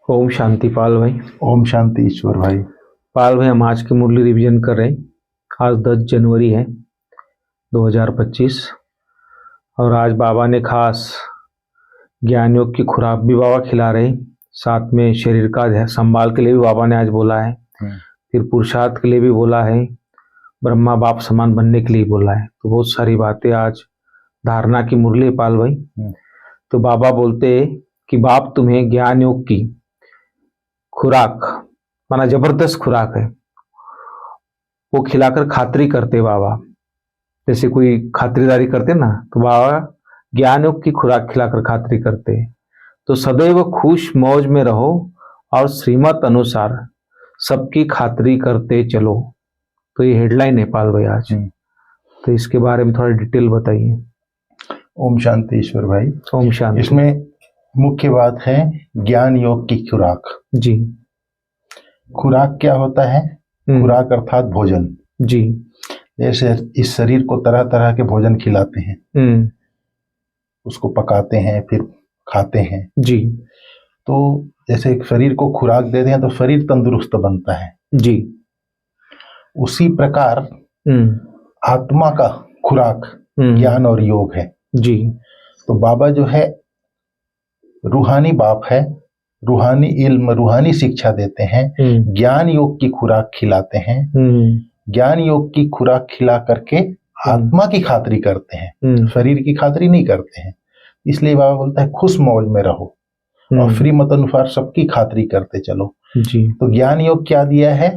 ओम शांति पाल भाई। ओम शांति ईश्वर भाई। पाल भाई, हम आज की मुरली रिवीजन कर रहे हैं। आज 10 जनवरी है 2025 और आज बाबा ने खास ज्ञान योग की खुराक भी बाबा खिला रहे हैं। साथ में शरीर का संभाल के लिए भी बाबा ने आज बोला है। फिर पुरुषार्थ के लिए भी बोला है, ब्रह्मा बाप समान बनने के लिए बोला है। तो बहुत सारी बातें आज धारणा की मुरली पाल भाई। तो बाबा बोलते हैं कि बाप तुम्हें ज्ञान योग की खुराक, माना जबरदस्त खुराक है, वो खिलाकर खातिरी करते बाबा। जैसे कोई खातिरदारी करते ना, तो बाबा ज्ञान योग की खुराक खिलाकर खातिरी करते। तो सदैव खुश मौज में रहो और श्रीमत अनुसार सबकी खातिरी करते चलो। तो ये हेडलाइन है पाल भाई आज। तो इसके बारे में थोड़ा डिटेल बताइए। ओम शांति ईश्वर भाई। ओम शांति। इसमें मुख्य बात है ज्ञान योग की खुराक। जी। खुराक क्या होता है? खुराक अर्थात भोजन। जी। जैसे इस शरीर को तरह तरह के भोजन खिलाते हैं, उसको पकाते हैं फिर खाते हैं। जी। तो जैसे एक शरीर को खुराक देते हैं तो शरीर तंदुरुस्त बनता है। जी। उसी प्रकार आत्मा का खुराक ज्ञान और योग है। जी। तो बाबा जो है रूहानी बाप है, रूहानी इल्म रूहानी शिक्षा देते हैं, ज्ञान योग की खुराक खिलाते हैं। ज्ञान योग की खुराक खिला करके आत्मा की खातिरी करते हैं, शरीर की खातिरी नहीं करते हैं। इसलिए बाबा बोलता है खुश मौज में रहो और फ्री मत अनुसार सबकी खातिरी करते चलो। जी। तो ज्ञान योग क्या दिया है?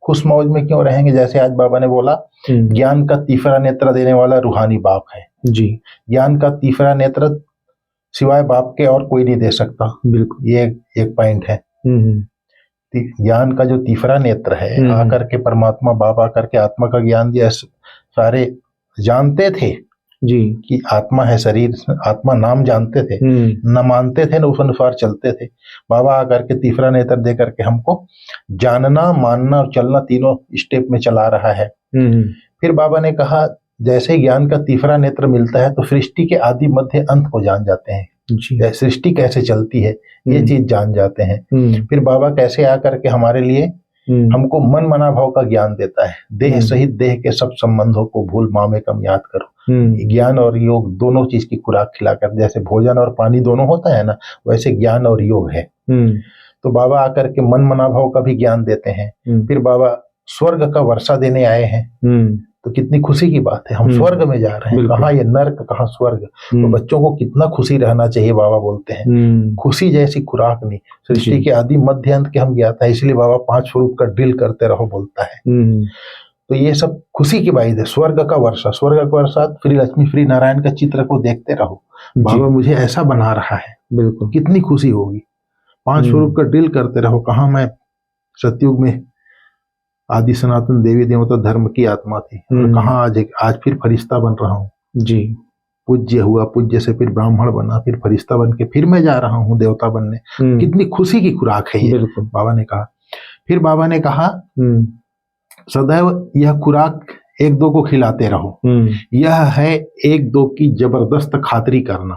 खुश मौज में क्यों रहेंगे? जैसे आज बाबा ने बोला ज्ञान का तीसरा नेत्र देने वाला रूहानी बाप है। जी। ज्ञान का तीसरा नेत्र सिवाय बाप के और कोई नहीं दे सकता। बिल्कुल, ये एक पॉइंट है। ज्ञान का जो तीसरा नेत्र है, आकर के परमात्मा बाप आकर के आत्मा का ज्ञान दिया। सारे जानते थे जी कि आत्मा है, शरीर आत्मा नाम जानते थे, न मानते थे न उस अनुसार चलते थे। बाबा आकर के तीसरा नेत्र दे करके हमको जानना, मानना और चलना तीनों स्टेप में चला रहा है। फिर बाबा ने कहा जैसे ज्ञान का तीसरा नेत्र मिलता है तो सृष्टि के आदि मध्य अंत को जान जाते हैं। सृष्टि कैसे चलती है ये चीज जान जाते हैं। फिर बाबा कैसे आकर के हमारे लिए हमको मन मना भाव का ज्ञान देता है। देह सहित देह के सब संबंधों को भूल मामे कम याद करो। ज्ञान और योग दोनों चीज की खुराक खिलाकर, जैसे भोजन और पानी दोनों होता है ना, वैसे ज्ञान और योग है। तो बाबा आकर के मन मना भाव का भी ज्ञान देते हैं। फिर बाबा स्वर्ग का वर्षा देने आए हैं। तो कितनी खुशी की बात है, हम स्वर्ग में जा रहे हैं। कहाँ ये नर्क, कहाँ स्वर्ग। तो बच्चों को कितना खुशी रहना चाहिए। बाबा बोलते हैं खुशी जैसी खुराक नहीं। सृष्टि के आदि मध्य अंत के हम ज्ञाता है, इसलिए बाबा 5 स्वरूप का ड्रिल करते रहो बोलता है। तो ये सब खुशी की बात है। स्वर्ग का वर्षा, स्वर्ग का वर्षा, श्री लक्ष्मी श्री नारायण का चित्र को देखते रहो। बाबा मुझे ऐसा बना रहा है, बिल्कुल कितनी खुशी होगी। 5 स्वरूप का ड्रिल करते रहो। कहाँ मैं सतयुग में आदि सनातन देवी देवता धर्म की आत्मा थी और कहाँ आज फिर फरिश्ता बन रहा हूँ जी। पूज्य हुआ, पूज्य से फिर ब्राह्मण बना, फिर फरिश्ता बन के फिर मैं जा रहा हूँ देवता बनने। कितनी खुशी की खुराक है ये, बाबा ने कहा। फिर बाबा ने कहा सदैव यह खुराक एक दो को खिलाते रहो। यह है एक दो की जबरदस्त खातिरी करना।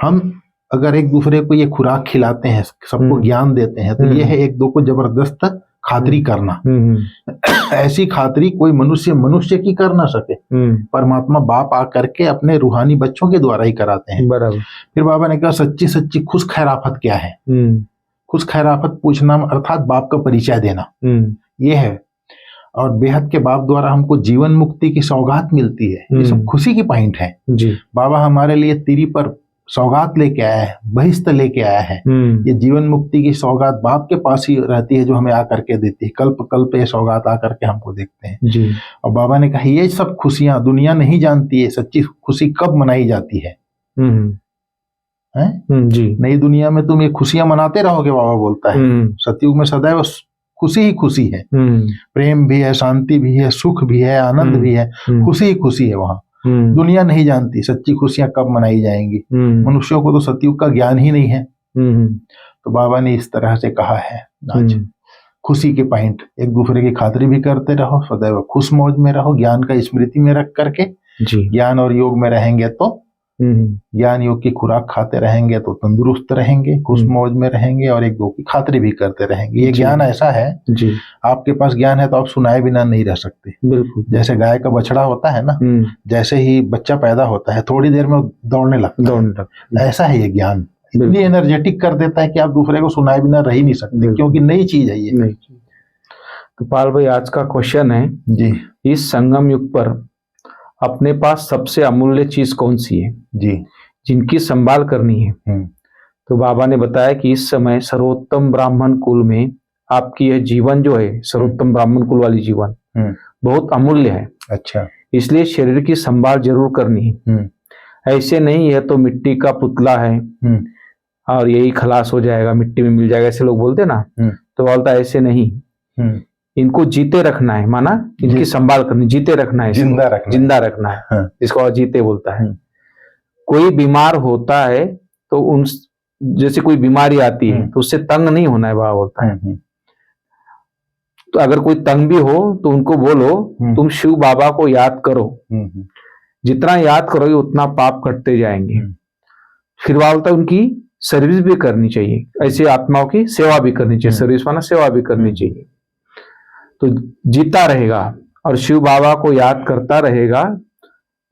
हम अगर एक दूसरे को ये खुराक खिलाते हैं, सबको ज्ञान देते हैं, तो ये है एक दो को जबरदस्त खातिरी करना। ऐसी खातिरी कोई मनुष्य की कर ना सके। परमात्मा बाप आकर के अपने रूहानी बच्चों के द्वारा ही कराते हैं। बराबर। फिर बाबा ने कहा सच्ची सच्ची खुश खैराफत क्या है? खुश खैराफत पूछना अर्थात बाप का परिचय देना, ये है। और बेहद के बाप द्वारा हमको जीवन मुक्ति की सौगात मिलती है। ये सब खुशी की पॉइंट है जी। बाबा हमारे लिए तिरी पर सौगात लेके आया है, बहिष्ठ लेके आया है। ये जीवन मुक्ति की सौगात बाप के पास ही रहती है, जो हमें आकर के देती है। कल्प कल्प ये सौगात आकर के हमको देखते हैं जी। और बाबा ने कहा ये सब खुशियां दुनिया नहीं जानती है, सच्ची खुशी कब मनाई जाती है। जी। नई दुनिया में तुम ये खुशियां मनाते रहोगे, बाबा बोलता है। सतयुग में सदैव खुशी ही खुशी है। प्रेम भी है, शांति भी है, सुख भी है, आनंद भी है, खुशी ही खुशी है वहाँ। दुनिया नहीं जानती सच्ची खुशियां कब मनाई जाएंगी। मनुष्यों को तो सतयुग का ज्ञान ही नहीं है। तो बाबा ने इस तरह से कहा है आज खुशी के पॉइंट, एक दूसरे की खातिरी भी करते रहो, सदैव खुश मौज में रहो, ज्ञान का स्मृति में रख करके। ज्ञान और योग में रहेंगे तो ज्ञान योग की खुराक खाते रहेंगे तो तंदुरुस्त रहेंगे, खुश मौज में रहेंगे और एक दो की खातिरी भी करते रहेंगे। ये ज्ञान ऐसा है जी, आपके पास ज्ञान है तो आप सुनाए बिना नहीं रह सकते। बिल्कुल। जैसे गाय का बछड़ा होता है ना, जैसे ही बच्चा पैदा होता है थोड़ी देर में दौड़ने लगता है, ऐसा है ये ज्ञान। इतनी एनर्जेटिक कर देता है कि आप दूसरे को सुनाए बिना रह ही नहीं सकते, क्योंकि नई चीज है ये। तो पाल भाई आज का क्वेश्चन है जी, इस संगम युग पर अपने पास सबसे अमूल्य चीज कौन सी है जी, जिनकी संभाल करनी है? तो बाबा ने बताया कि इस समय सर्वोत्तम ब्राह्मण कुल में आपकी यह जीवन जो है, सर्वोत्तम ब्राह्मण कुल वाली जीवन बहुत अमूल्य है। अच्छा, इसलिए शरीर की संभाल जरूर करनी है। ऐसे नहीं है तो मिट्टी का पुतला है और यही खलास हो जाएगा, मिट्टी में मिल जाएगा, ऐसे लोग बोलते ना। तो बोलता है ऐसे नहीं, इनको जीते रखना है, माना इनकी संभाल करनी, जीते रखना है, जिंदा रखना है। इसको जीते बोलता है। कोई बीमार होता है तो उन जैसे कोई बीमारी आती है तो उससे तंग नहीं होना है, बाबा बोलता है। तो अगर कोई तंग भी हो तो उनको बोलो तुम शिव बाबा को याद करो, जितना याद करोगे उतना पाप कटते जाएंगे। फिर बाबा बोलता है उनकी सर्विस भी करनी चाहिए, ऐसे आत्माओं की सेवा भी करनी चाहिए। सर्विस माना सेवा भी करनी चाहिए। तो जीता रहेगा और शिव बाबा को याद करता रहेगा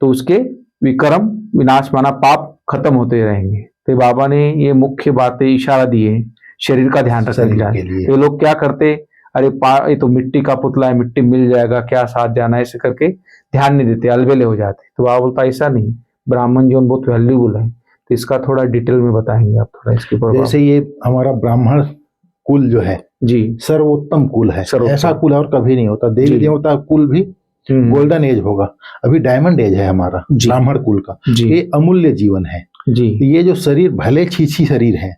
तो उसके विक्रम विनाश माना पाप खत्म होते रहेंगे। तो बाबा ने ये मुख्य बातें इशारा दी है शरीर का ध्यान रखने के लिए। ये लोग क्या करते, अरे ये तो मिट्टी का पुतला है, मिट्टी मिल जाएगा, क्या साथ जाना, ऐसे करके ध्यान नहीं देते, अलबेले हो जाते। तो बाबा बोलता ऐसा नहीं, ब्राह्मण जीवन बहुत वैल्यूबल है। तो इसका थोड़ा डिटेल में बताएंगे आप थोड़ा इसके ऊपर? जैसे ये हमारा ब्राह्मण कुल जो है जी सर्वोत्तम कुल है, ऐसा कुल और कभी नहीं होता। देवी देवता कुल भी गोल्डन एज होगा, अभी डायमंड एज है हमारा ब्राह्मण कुल का। ये अमूल्य जीवन है जी। ये जो शरीर भले छीछी शरीर है,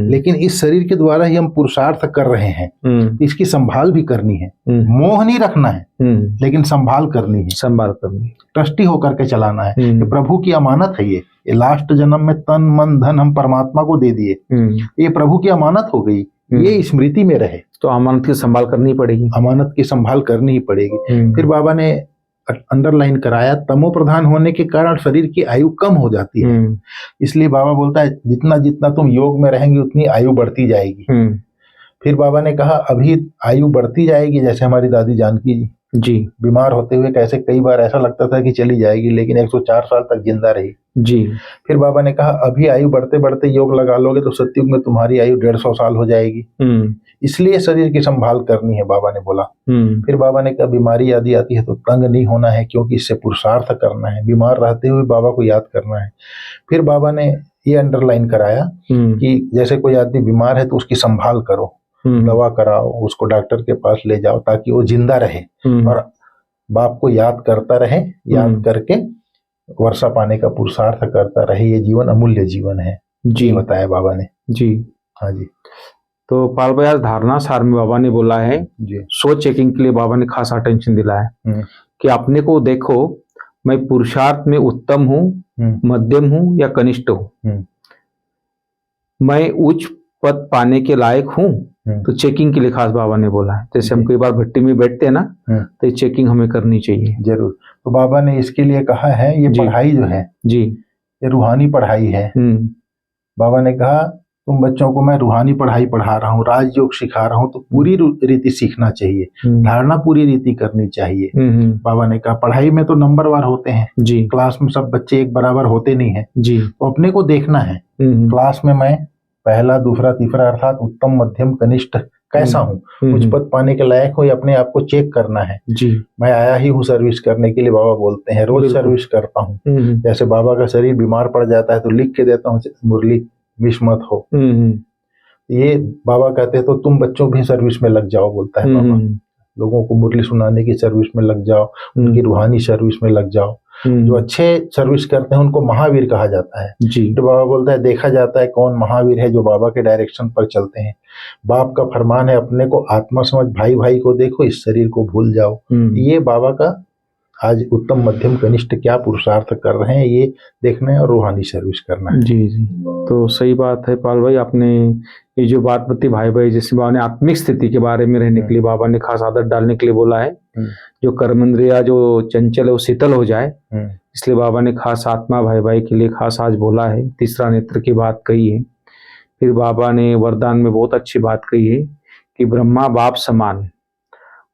लेकिन इस शरीर के द्वारा ही हम पुरुषार्थ कर रहे हैं। इसकी संभाल भी करनी है, मोह नहीं रखना है, लेकिन संभाल करनी है, ट्रस्टी होकर के चलाना है। ये प्रभु की अमानत है। ये लास्ट जन्म में तन मन धन हम परमात्मा को दे दिए, ये प्रभु की अमानत हो गई, ये स्मृति में रहे। तो अमानत की संभाल करनी पड़ेगी, अमानत की संभाल करनी ही पड़ेगी। फिर बाबा ने अंडरलाइन कराया, तमो प्रधान होने के कारण शरीर की आयु कम हो जाती है। इसलिए बाबा बोलता है जितना जितना तुम योग में रहेंगे उतनी आयु बढ़ती जाएगी। फिर बाबा ने कहा अभी आयु बढ़ती जाएगी, जैसे हमारी दादी जानकी जी बीमार होते हुए कैसे कई बार ऐसा लगता था कि चली जाएगी, लेकिन 104 साल तक जिंदा रही जी। फिर बाबा ने कहा अभी आयु बढ़ते बढ़ते योग लगा लोगे तो सतयुग में तुम्हारी आयु 150 साल हो जाएगी। इसलिए शरीर की संभाल करनी है, बाबा ने बोला। फिर बाबा ने कहा बीमारी यदि आती है तो तंग नहीं होना है, क्योंकि इससे पुरुषार्थ करना है, बीमार रहते हुए बाबा को याद करना है। फिर बाबा ने ये अंडरलाइन कराया कि जैसे कोई आदमी बीमार है तो उसकी संभाल करो, दवा कराओ, उसको डॉक्टर के पास ले जाओ ताकि वो जिंदा रहे और बाप को याद करता रहे, याद करके वर्षा पाने का पुरुषार्थ करता रहे। ये जीवन अमूल्य जीवन है जी, बताया बाबा ने जी। हाँ जी। तो पाल भाई आज धारणा सार में बाबा ने बोला है जी, सो चेकिंग के लिए बाबा ने खास अटेंशन दिला है कि अपने को देखो, मैं पुरुषार्थ में उत्तम हूँ, मध्यम हूँ या कनिष्ठ हूँ, मैं उच्च पद पाने के लायक हूँ। तो चेकिंग के लिए खास बाबा ने बोला है। जैसे हम कई बार भट्टी में बैठते हैं ना, तो ये चेकिंग हमें करनी चाहिए जरूर। तो बाबा ने इसके लिए कहा है ये पढ़ाई जो है जी, ये रूहानी पढ़ाई है। बाबा ने कहा तुम बच्चों को मैं रूहानी पढ़ाई पढ़ा रहा हूँ, राजयोग सिखा रहा हूँ, तो पूरी रीति सीखना चाहिए, धारणा पूरी रीति करनी चाहिए। बाबा ने कहा पढ़ाई में तो नंबरवार होते हैं जी, क्लास में सब बच्चे एक बराबर होते नहीं है जी, तो अपने को देखना है क्लास में मैं पहला दूसरा तीसरा अर्थात उत्तम मध्यम कनिष्ठ कैसा हूँ, उच्च पद पाने के लायक हूँ, अपने आप को चेक करना है जी। मैं आया ही हूँ सर्विस करने के लिए, बाबा बोलते हैं रोज सर्विस करता हूँ। जैसे बाबा का शरीर बीमार पड़ जाता है तो लिख के देता हूँ मुरली मिस मत हो, ये बाबा कहते हैं तो तुम बच्चों भी सर्विस में लग जाओ, बोलता है बाबा, लोगों को मुरली सुनाने की सर्विस में लग जाओ, उनकी रूहानी सर्विस में लग जाओ। जो अच्छे सर्विस करते हैं उनको महावीर कहा जाता है जी। तो बाबा बोलता है देखा जाता है कौन महावीर है, जो बाबा के डायरेक्शन पर चलते हैं। बाप का फरमान है अपने को आत्मा समझ, भाई भाई को देखो, इस शरीर को भूल जाओ। ये बाबा का आज उत्तम मध्यम कनिष्ठ क्या पुरुषार्थ कर रहे हैं ये देखना है और रूहानी सर्विस करना है जी जी। तो सही बात है पाल भाई, आपने ये जो बात बती भाई भाई, जैसे बाबा ने आत्मिक स्थिति के बारे में रहने के लिए बाबा ने खास आदत डालने के लिए बोला है, जो कर्मेंद्रिया जो चंचल है वो शीतल हो जाए, इसलिए बाबा ने खास आत्मा भाई भाई के लिए खास आज बोला है, तीसरा नेत्र की बात कही है। फिर बाबा ने वरदान में बहुत अच्छी बात कही है कि ब्रह्मा बाप समान,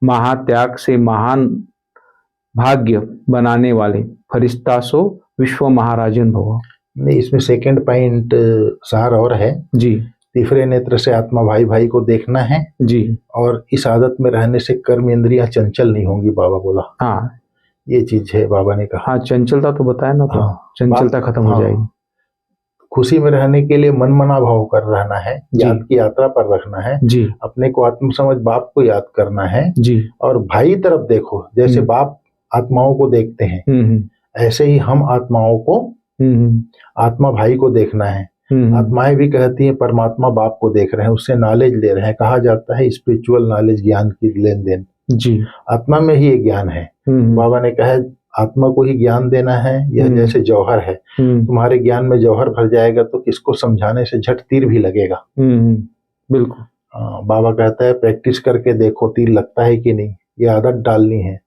महात्याग से महान भाग्य बनाने वाले, फरिश्ता सो विश्व महाराजन भव। नहीं, इसमें सेकंड पॉइंट सार और है जी। तीसरे नेत्र से आत्मा भाई भाई को देखना है जी। और इस आदत में रहने से कर्म इंद्रियां चंचल नहीं होंगी, बाबा बोला। हाँ, ये चीज है बाबा ने कहा। हाँ, चंचलता तो बताया ना, तो हाँ, चंचलता खत्म हो जाएगी। खुशी में रहने के लिए मन मना भाव कर रहना है, याद की यात्रा पर रखना है जी। अपने को, आत्म समझ बाप को याद करना है जी। और भाई तरफ देखो, जैसे बाप आत्माओं को देखते हैं ऐसे ही हम आत्माओं को, आत्मा भाई को देखना है। आत्माएं भी कहती हैं परमात्मा बाप को देख रहे हैं, उससे नॉलेज ले रहे हैं। कहा जाता है स्पिरिचुअल नॉलेज, ज्ञान की लेन देन जी, आत्मा में ही ये ज्ञान है। बाबा ने कहा आत्मा को ही ज्ञान देना है। यह जैसे जौहर है, तुम्हारे ज्ञान में जौहर भर जाएगा तो किसको समझाने से झट तीर भी लगेगा। बिल्कुल। बाबा कहता है प्रैक्टिस करके देखो तीर लगता है कि नहीं, ये आदत डालनी है।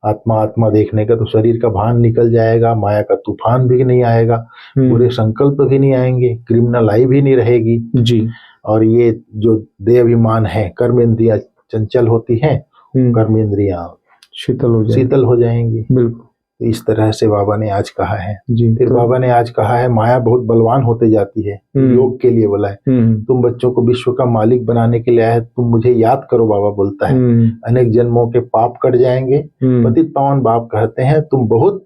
आत्मा आत्मा देखने का, तो शरीर का भान निकल जाएगा, माया का तूफान भी नहीं आएगा, बुरे संकल्प भी नहीं आएंगे, क्रिमिनल आई भी नहीं रहेगी जी। और ये जो देह अभिमान है, कर्म इंद्रियां चंचल होती हैं, कर्म इंद्रियां शीतल हो जाएंगी। बिल्कुल। तो इस तरह से बाबा ने आज कहा है जी। फिर बाबा ने आज कहा है माया बहुत बलवान होते जाती है, योग के लिए बोला है। तुम बच्चों को विश्व का मालिक बनाने के लिए आए, तुम मुझे याद करो, बाबा बोलता है। अनेक जन्मों के पाप कट जाएंगे। पतित पावन बाप कहते हैं तुम बहुत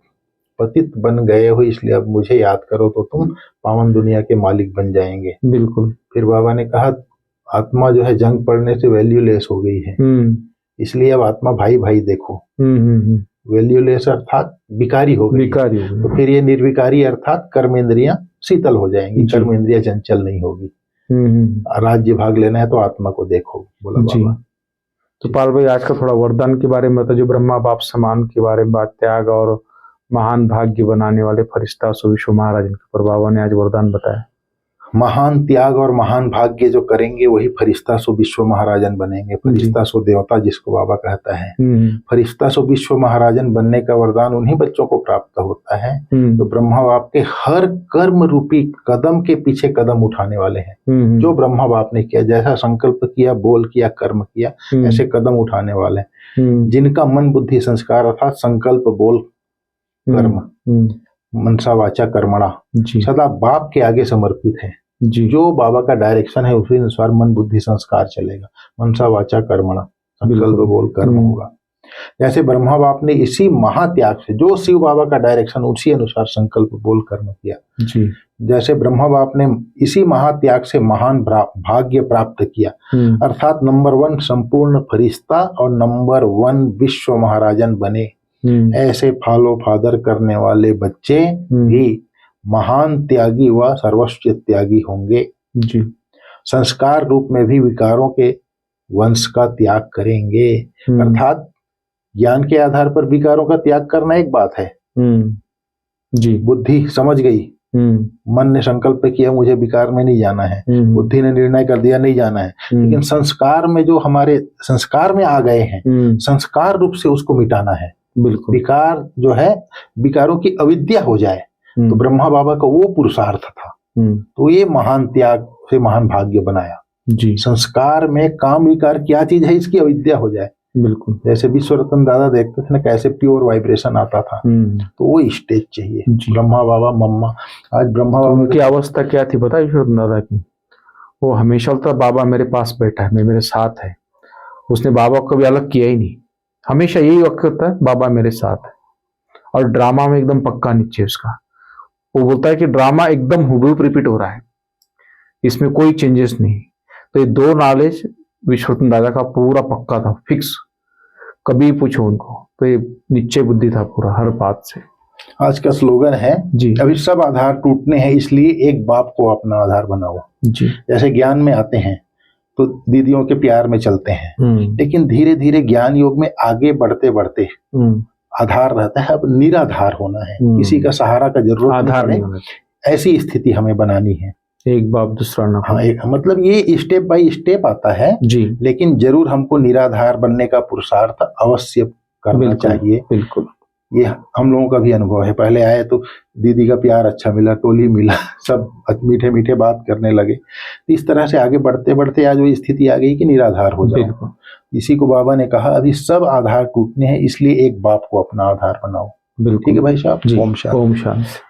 पतित बन गए हो, इसलिए अब मुझे याद करो तो तुम पावन दुनिया के मालिक बन जाएंगे। बिल्कुल। फिर बाबा ने कहा आत्मा जो है जंग पड़ने से वैल्यूलेस हो गई है, इसलिए अब आत्मा भाई भाई देखो। वैल्यूलेस अर्थात विकारी हो गई। तो फिर ये निर्विकारी अर्थात कर्म इंद्रियां शीतल हो जाएंगी, कर्म इंद्रियां चंचल नहीं होगी। राज्य भाग लेना है तो आत्मा को देखो, बोला बाबा। तो पाल भाई आज का थोड़ा वरदान के बारे में, तो जो ब्रह्मा बाप समान के बारे में बात, त्याग और महान भाग्य बनाने वाले फरिश्ता सो विश्व महाराजन के ऊपर बाबा ने आज वरदान बताया। महान त्याग और महान भाग्य जो करेंगे वही फरिश्ता सो विश्व महाराजन बनेंगे। फरिश्ता सो देवता जिसको बाबा कहता है, फरिश्ता सो विश्व महाराजन बनने का वरदान उन्हीं बच्चों को प्राप्त होता है जो ब्रह्मा बाप के हर कर्म रूपी कदम के पीछे कदम उठाने वाले हैं। जो ब्रह्मा बाप ने किया, जैसा संकल्प किया, बोल किया, कर्म किया, ऐसे कदम उठाने वाले, जिनका मन बुद्धि संस्कार अर्थात संकल्प बोल कर्म मनसा वाचा कर्मणा सदा बाप के आगे समर्पित है। जो बाबा का डायरेक्शन है उसी अनुसार मन बुद्धि संस्कार चलेगा। मनसा वाचा कर्मणा, संकल्प बोल कर्म होगा। जैसे ब्रह्मा बाप ने इसी महात्याग से, जो शिव बाबा का डायरेक्शन उसी अनुसार संकल्प बोल कर्म किया जी। जैसे ब्रह्मा बाप ने इसी महात्याग से महान भाग्य प्राप्त किया, अर्थात नंबर 1 संपूर्ण फरिश्ता और नंबर 1 विश्व महाराजन बने। ऐसे फॉलो फादर करने वाले बच्चे भी महान त्यागी व सर्वस्व त्यागी होंगे जी। संस्कार रूप में भी विकारों के वंश का त्याग करेंगे, अर्थात ज्ञान के आधार पर विकारों का त्याग करना एक बात है जी। बुद्धि समझ गई, मन ने संकल्प किया मुझे विकार में नहीं जाना है, बुद्धि ने निर्णय कर दिया नहीं जाना है, लेकिन संस्कार में जो हमारे संस्कार में आ गए हैं, संस्कार रूप से उसको मिटाना है। बिल्कुल। विकार जो है, विकारों की अविद्या हो जाए, तो ब्रह्मा बाबा का वो पुरुषार्थ था। तो ये महान त्याग से महान भाग्य बनाया जी। संस्कार में काम विकार क्या चीज है, इसकी अविद्या हो जाए। बिल्कुल। जैसे विश्व रतन दादा देखते थे ना कैसे प्योर वाइब्रेशन आता था, तो वो स्टेज चाहिए। ब्रह्मा बाबा मम्मा, आज ब्रह्मा बाबा की अवस्था क्या थी पता है विश्व रतन दादा की? वो हमेशा तो बाबा मेरे पास बैठा है, मेरे साथ है, उसने बाबा को कभी अलग किया ही नहीं। हमेशा यही वक्त होता है बाबा मेरे साथ है। और ड्रामा में एकदम पक्का नीचे उसका, वो बोलता है कि ड्रामा एकदम हुबहू रिपीट हो रहा है, इसमें कोई चेंजेस नहीं। तो ये 2 नॉलेज विश्वरतन दादा का पूरा पक्का था, फिक्स, कभी पूछो उनको, तो ये नीचे बुद्धि था पूरा हर बात से। आज का स्लोगन है जी, अभी सब आधार टूटने हैं, इसलिए एक बाप को अपना आधार बनाओ जी। जैसे ज्ञान में आते हैं तो दीदियों के प्यार में चलते हैं, लेकिन धीरे धीरे ज्ञान योग में आगे बढ़ते बढ़ते आधार रहता है, अब निराधार होना है, किसी का सहारा का जरूरत आधार नहीं है, ऐसी स्थिति हमें बनानी है। एक बाप दूसरा ना। हाँ, एक मतलब ये स्टेप बाय स्टेप आता है जी, लेकिन जरूर हमको निराधार बनने का पुरुषार्थ अवश्य करना चाहिए। बिल्कुल। ये हम लोगों का भी अनुभव है। पहले आए तो दीदी का प्यार अच्छा मिला, टोली मिला, सब मीठे मीठे बात करने लगे। इस तरह से आगे बढ़ते बढ़ते आज वो स्थिति आ गई कि निराधार हो जाओ। इसी को बाबा ने कहा अभी सब आधार टूटने हैं, इसलिए एक बाप को अपना आधार बनाओ। ठीक है भाई साहब, ओम शांति। ओम शांति।